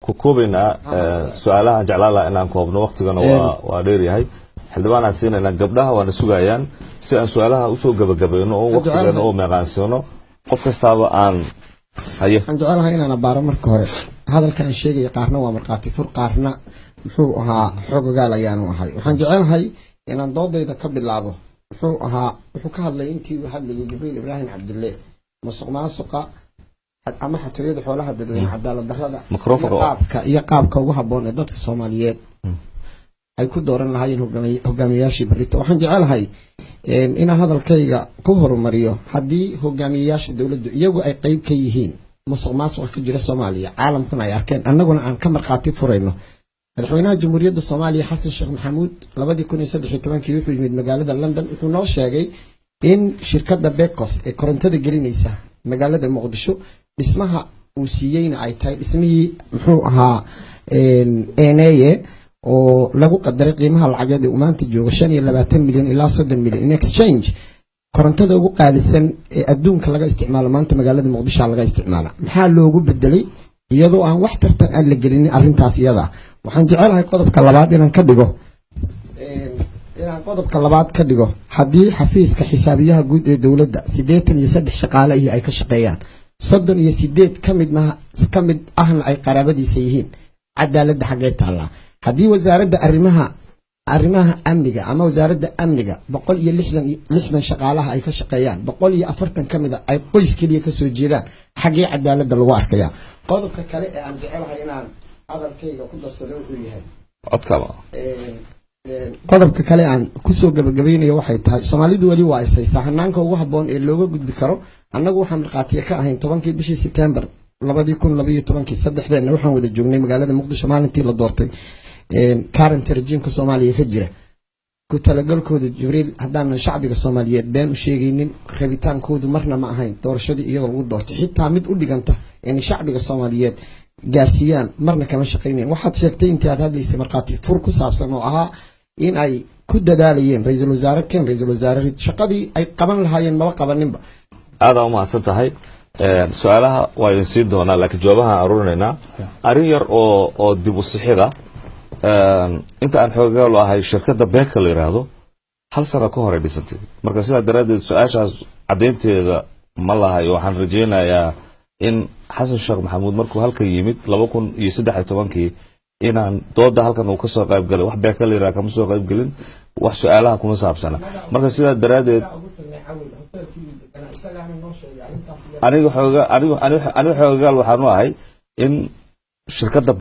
كوكوبنا سؤالها جعلها إن كوبنا وقتنا وديري هاي حلبانا سينا إن قبلها ونسوقيان سأل سؤالها وسوق قبل وقتنا أو مغانسونه قف كستابا عن هاي عن جعلها إن أنا بارمر كهرب هذا كان شيء يقارنا ومرقاتي فرقارنا محوها حق قال يانو هاي وحن جعلها إن ضد إذا قبل لعبه محوها محوكها اللي أنتي وهذا جبريل إبراهيم عبد الله مسق ماسقة أما حتى يد حولها دلوين عدالة الدهرة يقابك وهبون ضد الصوماليات أي كدورن هاي هجامياشي بريتو وحن جعلها إن هذا الكيجا كهر مريو حدي هجامياشي الدولة يجوا أي قيب كيهين مسق ماسقة في جرة الصومالية عالم كنا ياركن أنا قلنا عن كم رقاتي فرينه الحوينات جمهورية الصومالية حسن الشيخ محمود لبدي يكون يصدق كمان كيوحي من مقالة لندن يكون نوشاقي إن شركة بيكوس كورنتاد جرينيسا مقالة المقدشو اسمها وسيين عيتاي اسمه محوها إناية ولقو قدر قيمها العقد وما تجو غشاني 20 مليون إلى 60 مليون إن إكسشينج كورنتاد ugu qaalisan adduunka laga isticmaalo maanta magaalada Muqdisho laga isticmaala maxaa loogu bedelay iyadoo aan wax tartan aan la gelin arintaas iyada waxaan jecelahay qodobka labaad ka dhigo hadii xafiiska xisaabiyaha guud ee dawladda 83 shaqaale ay ka shaqeeyaan 38 kamid ahna ay qaraabadiisa yihiin cadaaladda xagee taala hadii wasaaradda arrimaha amniga ama wasaaradda amniga 160 shaqaalaha ay ka shaqeeyaan 140 kamid ay qoys kaliya ka soo jeedaan xagee cadaaladda lagu arkaya qodobka kale ee aan jecelahay inaan hadalkayga ku darsado wuxuu yahay qodobka kale aan ku soo gabagabeynayo waxay tahay Soomaalidu wali waa isaysaa hanaanka ugu haboon ee looga gudbi karo annagu waxaan marqaatiye ka ahayn 10kii bishii September 2012 saddexdeena waxaan wada joognay magaalada Muqdisho maalintii la doortay current regime-ka Soomaaliya ka jira ku talagalkooda Jibriil hadaan shacbiga Soomaaliyeed been u sheegaynin rabitaankoodu marna ma ahayn doorashadii iyagoo lagu doortay xitaa mid u dhiganta in shacbiga Soomaaliyeed gaarsiiyaan marna kama shaqeyneen waxaad sheegtay intii aad hadlaysay marqaati fur ku saabsan oo ahaa in ay ku dadaalayeen ra'iisul wasaare shaqadii ay qaban lahaayeen ma qabaninba aad u mahadsan tahay su'aalaha waa in sii doonaa laakiin jawaabaha aruurinayna arin yar oo dib u sixida inta aan xoogaa loo ahay shirkadda Beeka la yiraahdo hal sano ka hor ay dhisantay marka sidaa daraadeed su'aashaas cadeynteeda ma lahayo waxaan rajeynayaa in Xasan Sheekh Maxamuud markuu halka yimid 2013 inaan dooda halkan uu ka soo qayb galay wax Beeka la yiraahdo kama soo qayb galin wax su'aalaha kuma saabsana marka sidaa daraadeed aniga xoogaa waxaan u ahay in shirkadda